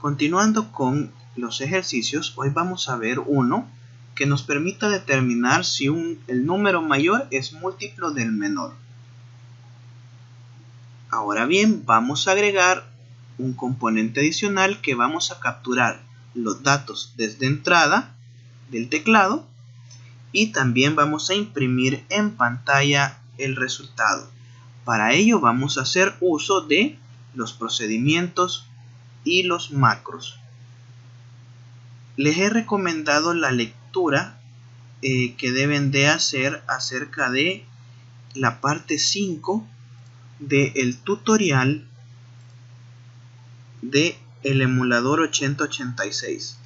Continuando con los ejercicios, hoy vamos a ver uno que nos permita determinar si el número mayor es múltiplo del menor. Ahora bien, vamos a agregar un componente adicional que vamos a capturar los datos desde entrada del teclado y también vamos a imprimir en pantalla el resultado. Para ello vamos a hacer uso de los procedimientos y los macros. Les he recomendado la lectura que deben de hacer acerca de la parte 5 del tutorial de el emulador 8086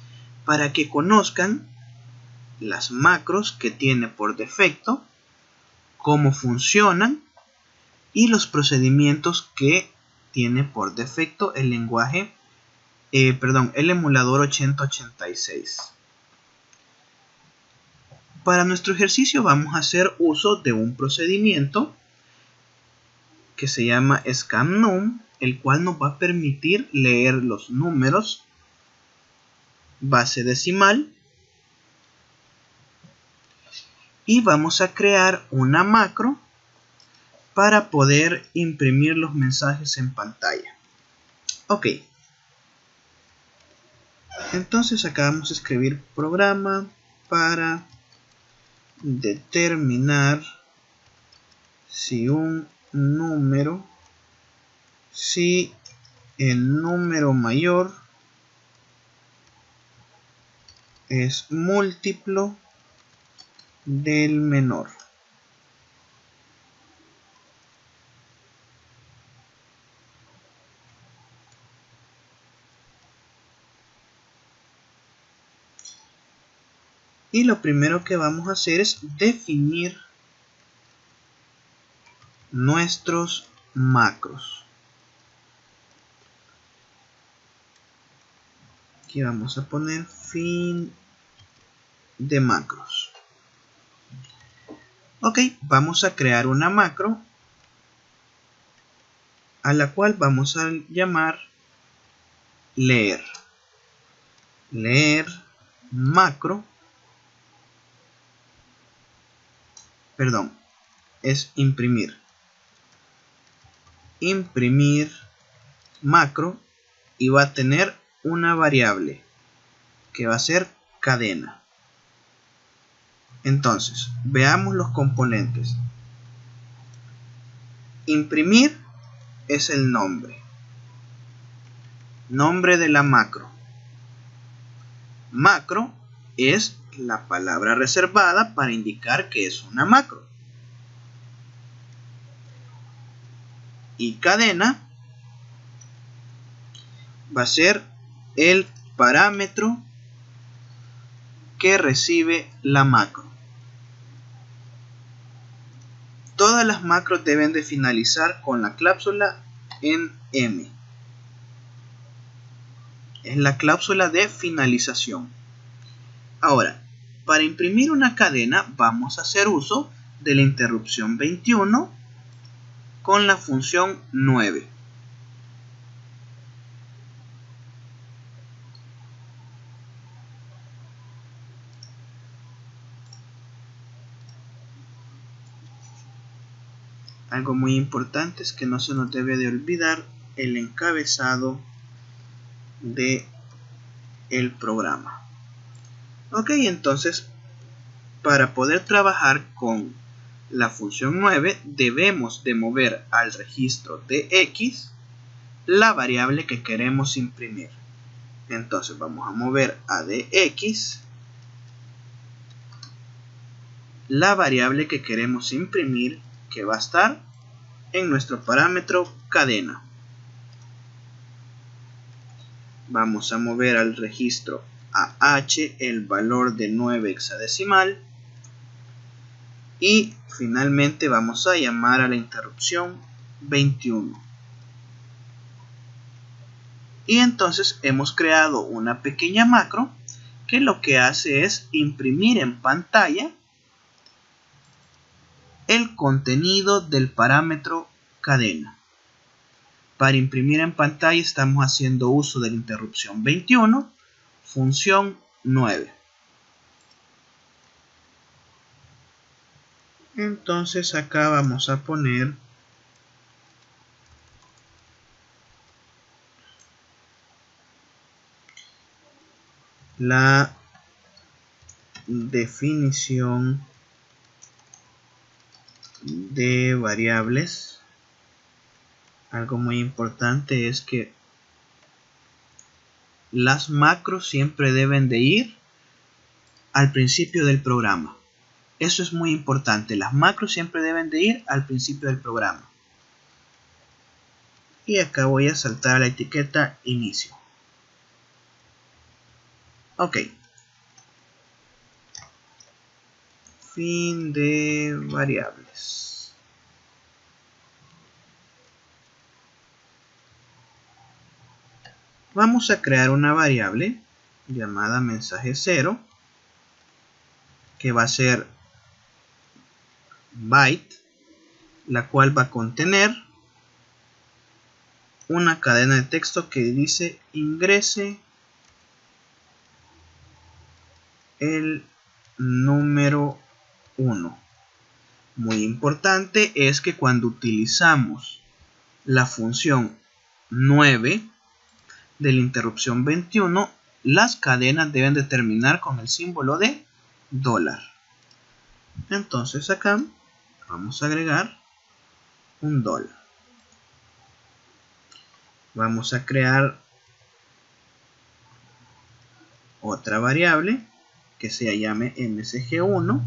para que conozcan las macros que tiene por defecto, cómo funcionan y los procedimientos que tiene por defecto el lenguaje el emulador 8086. Para nuestro ejercicio vamos a hacer uso de un procedimiento que se llama ScanNum, el cual nos va a permitir leer los números base decimal y vamos a crear una macro para poder imprimir los mensajes en pantalla. Ok. Entonces acá vamos a escribir programa para determinar si el número mayor es múltiplo del menor. Y lo primero que vamos a hacer es definir nuestros macros. Aquí vamos a poner fin de macros. Ok, vamos a crear una macro a la cual vamos a llamar leer. Leer macro. Perdón, es imprimir. Imprimir macro y va a tener una variable que va a ser cadena. Entonces, veamos los componentes. Imprimir es el nombre. Nombre de la macro. Macro es la palabra reservada para indicar que es una macro. Y cadena va a ser el parámetro que recibe la macro. Todas las macros deben de finalizar con la cláusula en M. Es la cláusula de finalización. Ahora, para imprimir una cadena vamos a hacer uso de la interrupción 21 con la función 9. Algo muy importante es que no se nos debe de olvidar el encabezado de el programa. Ok, entonces para poder trabajar con la función 9 debemos de mover al registro de X la variable que queremos imprimir. Entonces vamos a mover a dx la variable que queremos imprimir, que va a estar en nuestro parámetro cadena. Vamos a mover al registro AH el valor de 9 hexadecimal y finalmente vamos a llamar a la interrupción 21. Y entonces hemos creado una pequeña macro que lo que hace es imprimir en pantalla el contenido del parámetro cadena. Para imprimir en pantalla estamos haciendo uso de la interrupción 21, función 9. Entonces acá vamos a poner la definición de variables. Algo muy importante es que las macros siempre deben de ir al principio del programa. Eso es muy importante. Las macros siempre deben de ir al principio del programa. Y acá voy a saltar la etiqueta inicio. Ok. Fin de variables. Vamos a crear una variable llamada mensaje 0 que va a ser byte, la cual va a contener una cadena de texto que dice ingrese el número 1. Muy importante es que cuando utilizamos la función 9 de la interrupción 21, las cadenas deben de terminar con el símbolo de dólar. Entonces acá vamos a agregar un dólar. Vamos a crear otra variable que se llame msg1.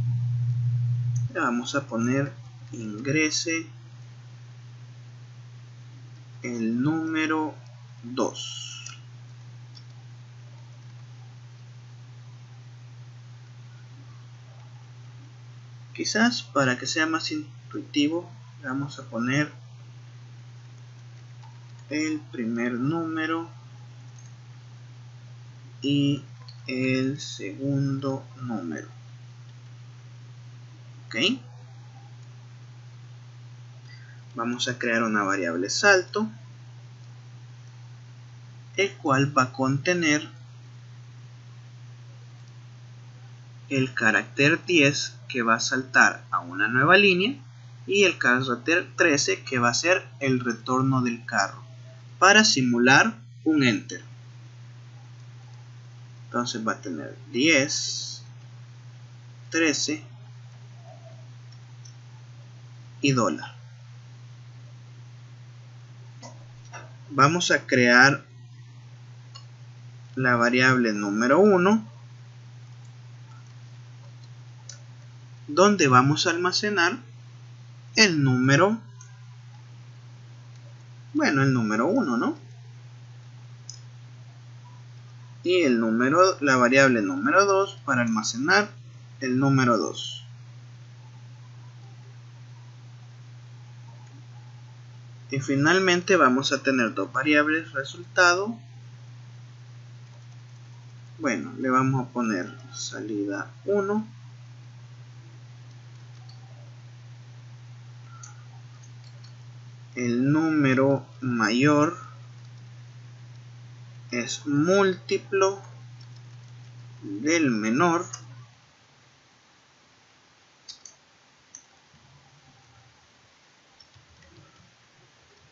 Le vamos a poner ingrese el número 2. Quizás para que sea más intuitivo vamos a poner el primer número y el segundo número. Ok. Vamos a crear una variable salto, el cual va a contener el carácter 10 que va a saltar a una nueva línea y el carácter 13 que va a ser el retorno del carro para simular un enter. Entonces va a tener 10, 13 y dólar. Vamos a crear la variable número 1, donde vamos a almacenar el número, el número 1, ¿no? Y la variable número 2 para almacenar el número 2. Y finalmente vamos a tener dos variables resultado. Bueno, le vamos a poner salida 1. El número mayor es múltiplo del menor.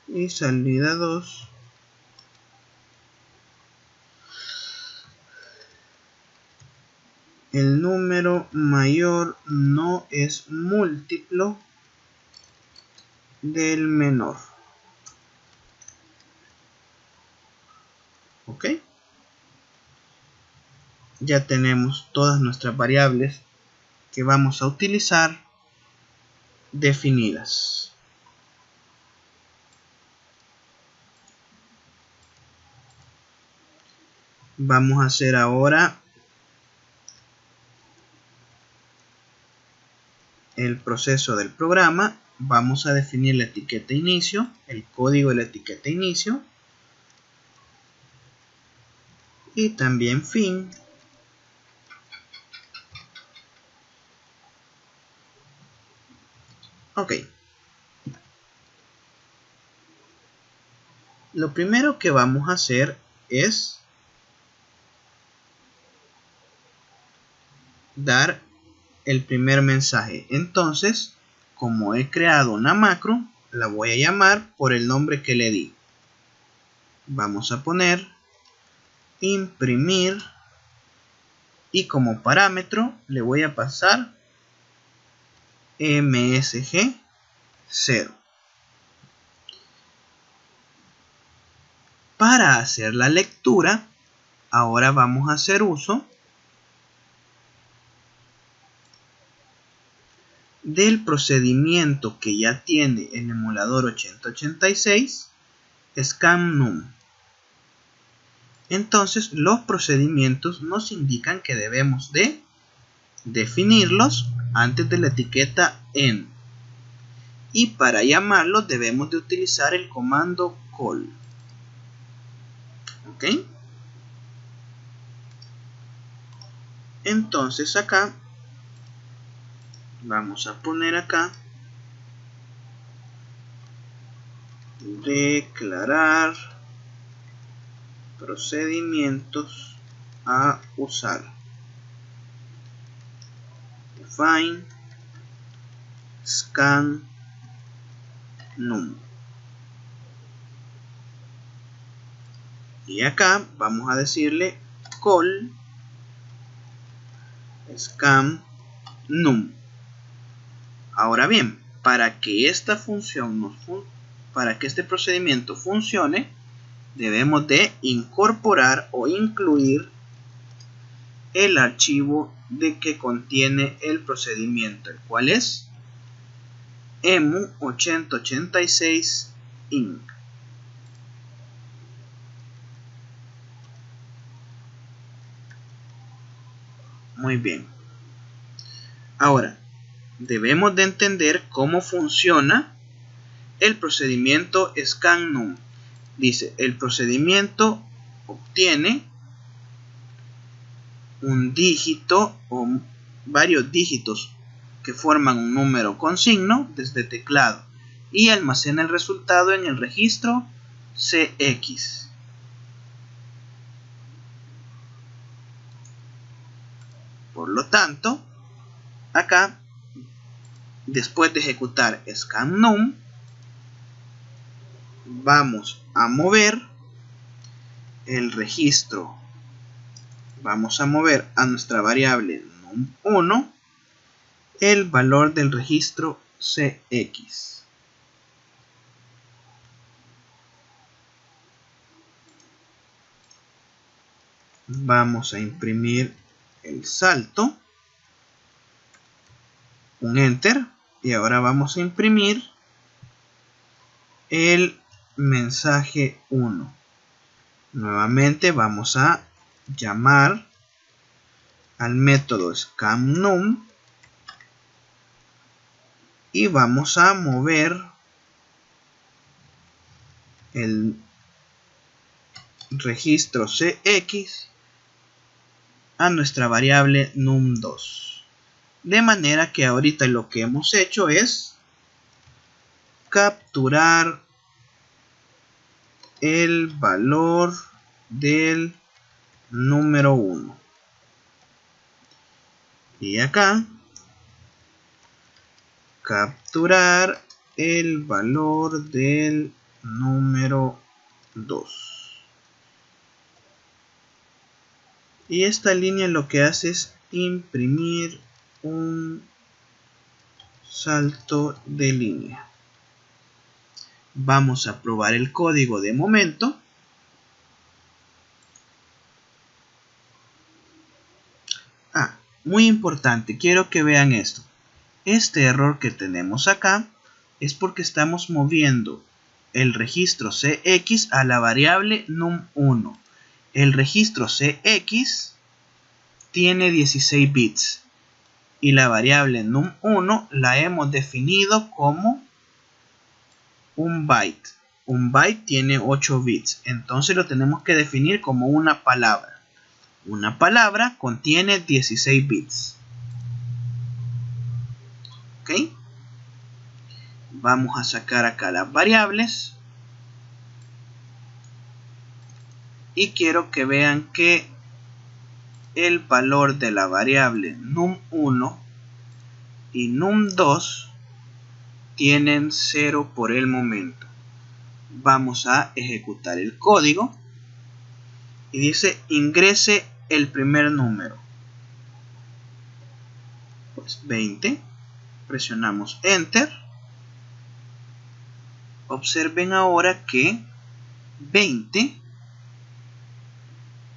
Y salida 2. El número mayor no es múltiplo del menor. ¿Ok? Ya tenemos todas nuestras variables que vamos a utilizar definidas. Vamos a hacer ahora el proceso del programa. Vamos a definir la etiqueta inicio, el código de la etiqueta inicio y también fin. Ok. lo primero que vamos a hacer es dar el primer mensaje. Entonces, como he creado una macro, la voy a llamar por el nombre que le di. Vamos a poner imprimir y como parámetro le voy a pasar msg 0. Para hacer la lectura, ahora vamos a hacer uso del procedimiento que ya tiene el emulador 8086, ScanNum. Entonces, los procedimientos nos indican que debemos de definirlos antes de la etiqueta en. Y para llamarlos debemos de utilizar el comando call. ¿Ok? Entonces acá vamos a poner acá declarar procedimientos a usar. Define scan num. Y acá vamos a decirle call scan num. Ahora bien, para que esta función para que este procedimiento funcione, debemos de incorporar o incluir el archivo de que contiene el procedimiento, el cual es emu8086inc. Muy bien. Ahora, debemos de entender cómo funciona el procedimiento ScanNum. Dice, el procedimiento obtiene un dígito o varios dígitos que forman un número con signo desde teclado y almacena el resultado en el registro CX. Por lo tanto, acá, después de ejecutar ScanNum, vamos a mover el registro. Vamos a mover a nuestra variable num1 el valor del registro CX. Vamos a imprimir el salto, un enter, y ahora vamos a imprimir el mensaje 1. Nuevamente vamos a llamar al método ScanNum y vamos a mover el registro CX a nuestra variable num2, de manera que ahorita lo que hemos hecho es capturar el valor del número 1 y acá capturar el valor del número 2. Y esta línea lo que hace es imprimir un salto de línea. Vamos a probar el código de momento. Muy importante, quiero que vean esto. Este error que tenemos acá es porque estamos moviendo el registro CX a la variable num1. El registro CX tiene 16 bits y la variable num1 la hemos definido como un byte. Un byte tiene 8 bits, entonces lo tenemos que definir como una palabra. Una palabra contiene 16 bits. ¿Ok? Vamos a sacar acá las variables. y quiero que vean que el valor de la variable num1 y num2 tienen 0 por el momento. Vamos a ejecutar el código y dice ingrese el primer número, pues 20. Presionamos enter. Observen ahora que 20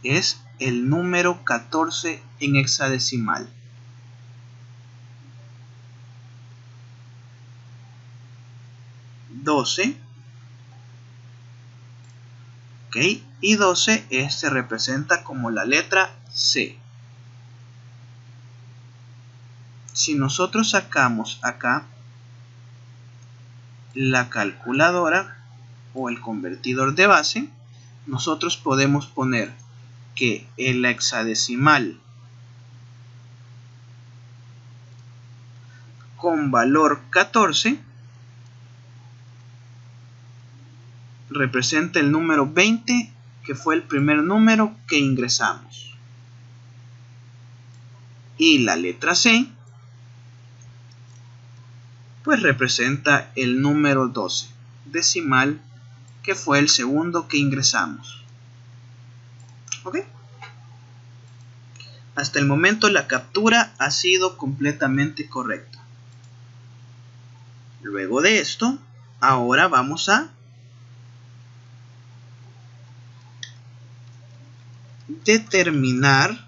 es el número 14 en hexadecimal. $12. ¿Ok? Y 12 se representa como la letra C. Si nosotros sacamos acá la calculadora o el convertidor de base, nosotros podemos poner que en la hexadecimal con valor 14 representa el número 20, que fue el primer número que ingresamos. Y la letra C pues representa el número 12 decimal, que fue el segundo que ingresamos. ¿Ok? Hasta el momento la captura ha sido completamente correcta. Luego de esto, ahora vamos a determinar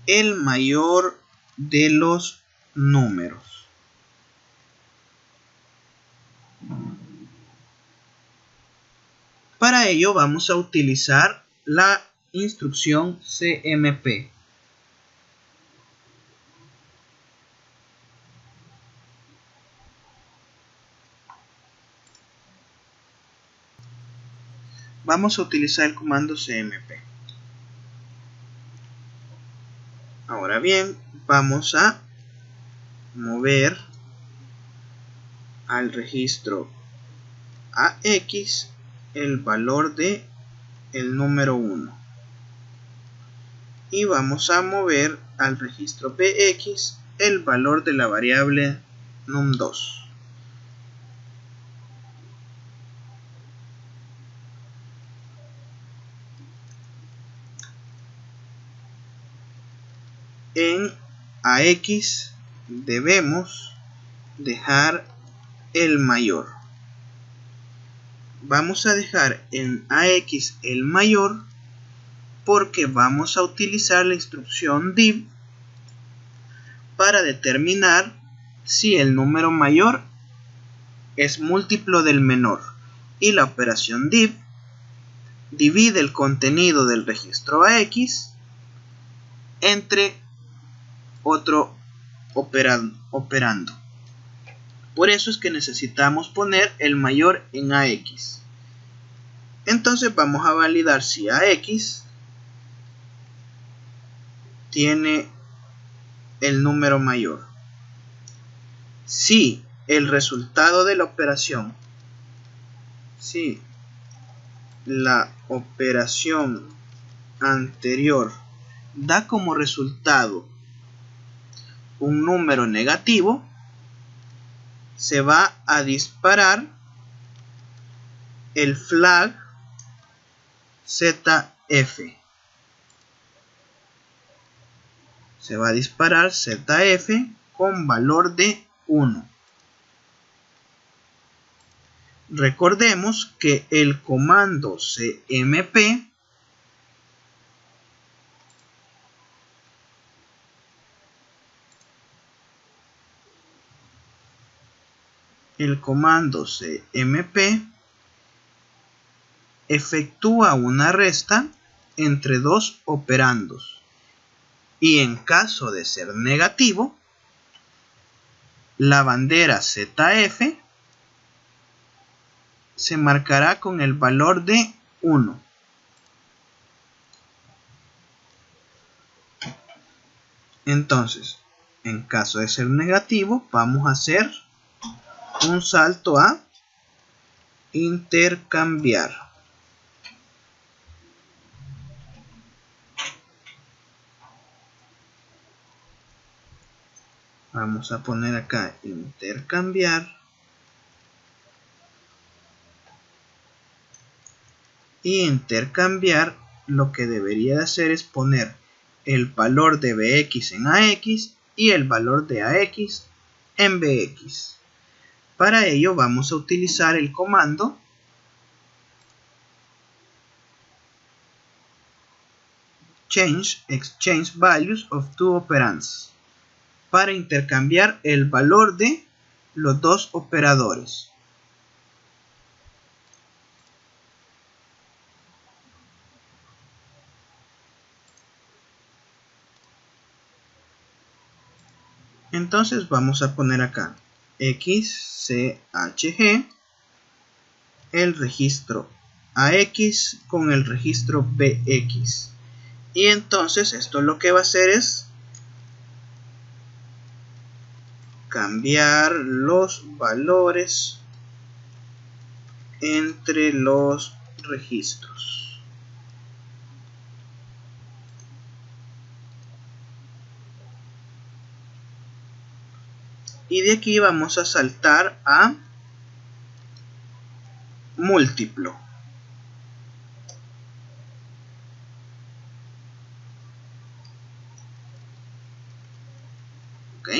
el mayor de los números. Para ello vamos a utilizar la instrucción CMP. Vamos a utilizar el comando CMP. Ahora bien, vamos a mover al registro AX el valor de el número 1 y vamos a mover al registro BX el valor de la variable num2. En AX debemos dejar el mayor. Vamos a dejar en AX el mayor porque vamos a utilizar la instrucción div para determinar si el número mayor es múltiplo del menor, y la operación div divide el contenido del registro AX entre otro operando. Por eso es que necesitamos poner el mayor en AX. Entonces vamos a validar si AX tiene el número mayor. Si el resultado de la operación, si la operación anterior da como resultado un número negativo, se va a disparar el flag ZF. Se va a disparar ZF con valor de 1. Recordemos que el comando CMP efectúa una resta entre dos operandos, y en caso de ser negativo, la bandera ZF se marcará con el valor de 1. Entonces, en caso de ser negativo, vamos a hacer un salto a intercambiar. Vamos a poner acá intercambiar. Y intercambiar lo que debería de hacer es poner el valor de bx en ax y el valor de ax en bx. Para ello vamos a utilizar el comando exchange values of two operands para intercambiar el valor de los dos operadores. Entonces vamos a poner acá xchg, el registro AX con el registro BX. Y entonces esto lo que va a hacer es cambiar los valores entre los registros. Y de aquí vamos a saltar a múltiplo. ¿Ok?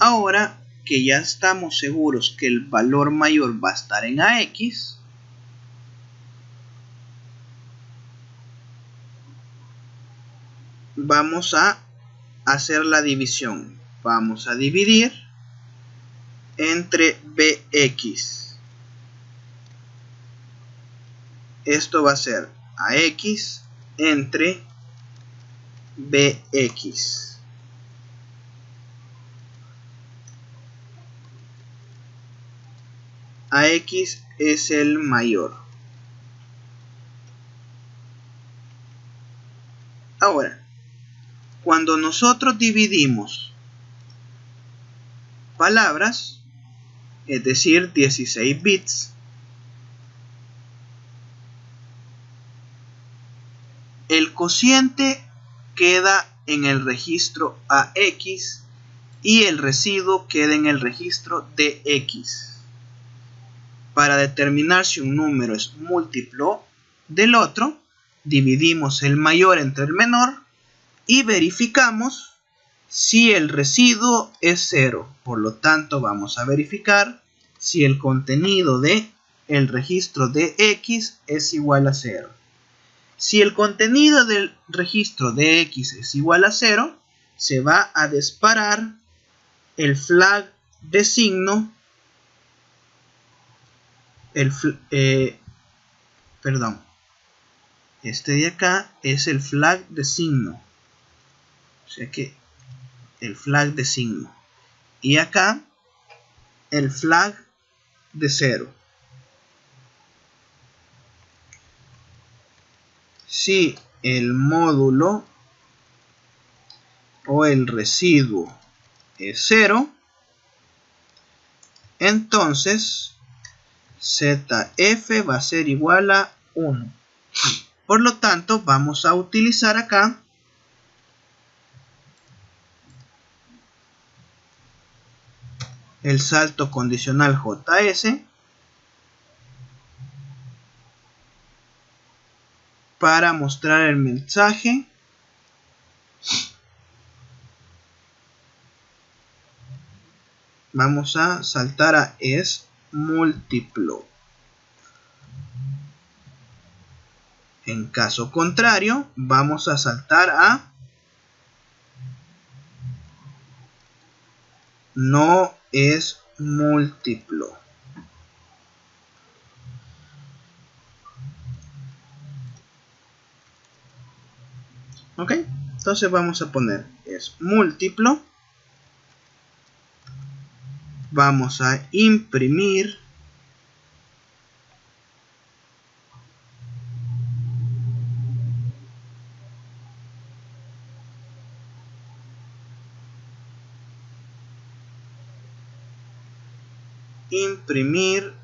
Ahora que ya estamos seguros que el valor mayor va a estar en AX, vamos a hacer la división. Vamos a dividir entre BX. Esto va a ser AX entre BX. AX es el mayor. Ahora, cuando nosotros dividimos palabras, es decir, 16 bits, el cociente queda en el registro AX y el residuo queda en el registro DX. Para determinar si un número es múltiplo del otro, dividimos el mayor entre el menor y verificamos si el residuo es 0. Por lo tanto, vamos a verificar si el contenido de el registro de X es igual a 0. Si el contenido del registro de X es igual a 0, se va a disparar el flag de signo, este de acá es el flag de signo, o sea que el flag de signo, y acá el flag de 0. Si el módulo o el residuo es 0, entonces ZF va a ser igual a 1. Por lo tanto, vamos a utilizar acá el salto condicional JS para mostrar el mensaje vamos a saltar a es múltiplo. En caso contrario, vamos a saltar a no es múltiplo. Ok, entonces vamos a poner es múltiplo. Vamos a imprimir imprimir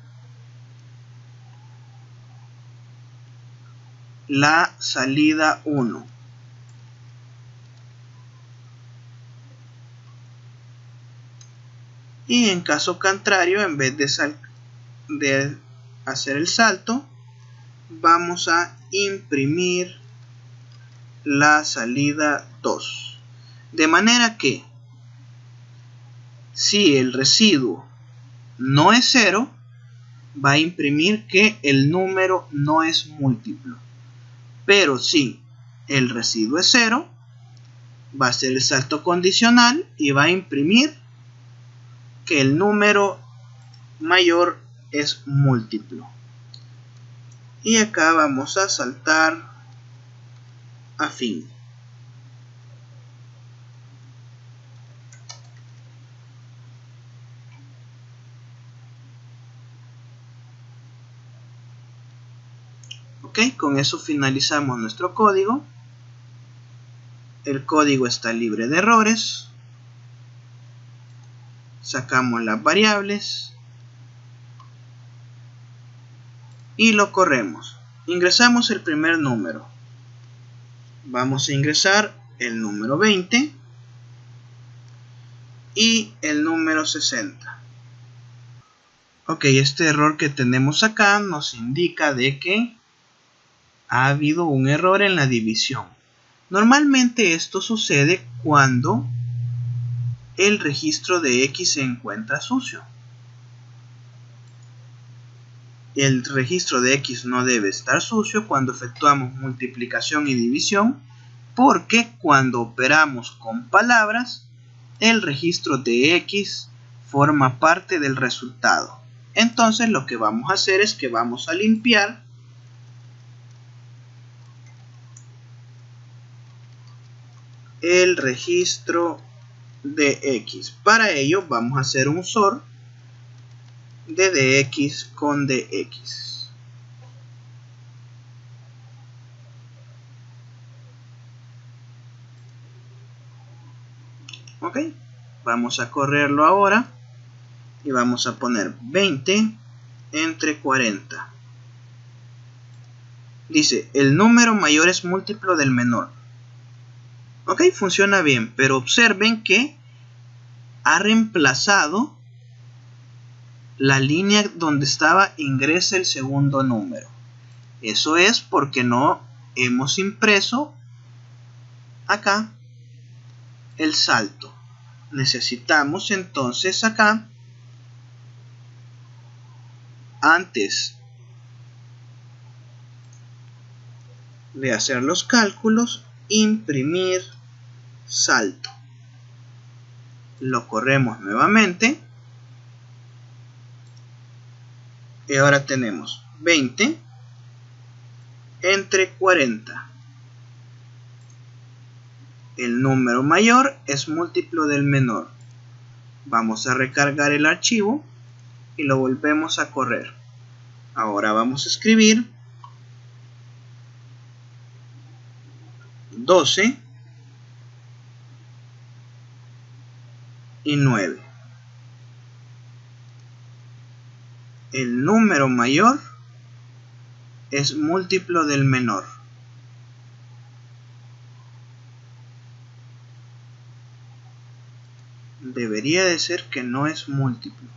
la salida 1. Y en caso contrario, en vez de hacer el salto, vamos a imprimir la salida 2. De manera que si el residuo no es 0, va a imprimir que el número no es múltiplo. Pero si el residuo es 0, va a hacer el salto condicional y va a imprimir que el número mayor es múltiplo. Y acá vamos a saltar a fin. Ok, con eso finalizamos nuestro código. El código está libre de errores. Sacamos las variables y lo corremos. Ingresamos el primer número. Vamos a ingresar el número 20 y el número 60. Ok, este error que tenemos acá nos indica de que ha habido un error en la división. Normalmente esto sucede cuando el registro de X se encuentra sucio. El registro de X no debe estar sucio cuando efectuamos multiplicación y división, porque cuando operamos con palabras, el registro de X forma parte del resultado. Entonces lo que vamos a hacer es que vamos a limpiar el registro de X. Para ello vamos a hacer un SOR de dx con dx. Ok, vamos a correrlo ahora y vamos a poner 20 entre 40. Dice, el número mayor es múltiplo del menor. Ok, funciona bien, pero observen que ha reemplazado la línea donde estaba ingresa el segundo número. Eso es porque no hemos impreso acá el salto. Necesitamos entonces acá, antes de hacer los cálculos, imprimir salto. Lo corremos nuevamente y ahora tenemos 20 entre 40. El número mayor es múltiplo del menor. Vamos a recargar el archivo y lo volvemos a correr. Ahora vamos a escribir 12 y 9. El número mayor es múltiplo del menor. Debería de ser que no es múltiplo.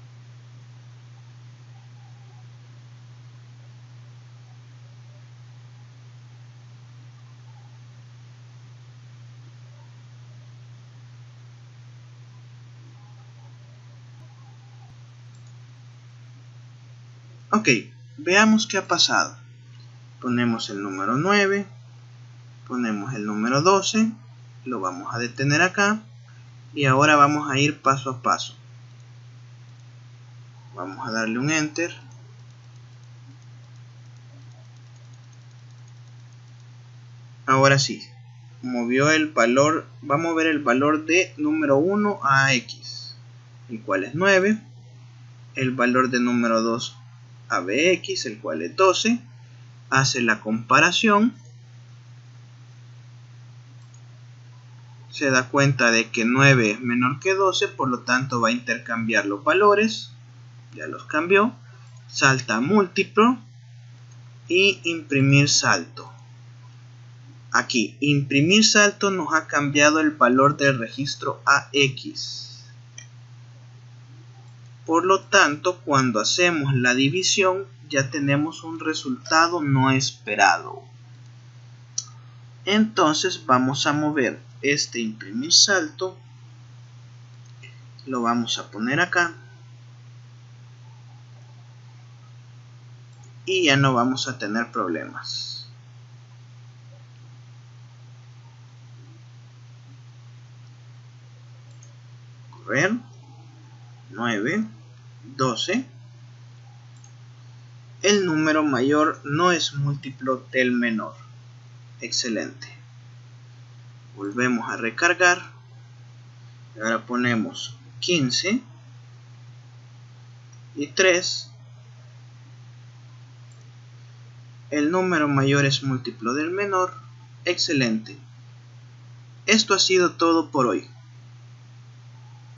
Ok, veamos qué ha pasado. Ponemos el número 9, ponemos el número 12, lo vamos a detener acá y ahora vamos a ir paso a paso. Vamos a darle un enter. Ahora sí, movió el valor, va a mover el valor de número 1 a X, el cual es 9, el valor de número 2 a BX, el cual es 12, hace la comparación, se da cuenta de que 9 es menor que 12, por lo tanto va a intercambiar los valores, Ya los cambió. Salta a múltiplo y imprimir salto. Aquí, imprimir salto nos ha cambiado el valor del registro a X. Por lo tanto, cuando hacemos la división, ya tenemos un resultado no esperado. Entonces vamos a mover este imprimir salto. Lo vamos a poner acá. Y ya no vamos a tener problemas. Correr. 9, 12. El número mayor no es múltiplo del menor. Excelente. Volvemos a recargar. Y ahora ponemos 15 y 3. El número mayor es múltiplo del menor. Excelente. Esto ha sido todo por hoy.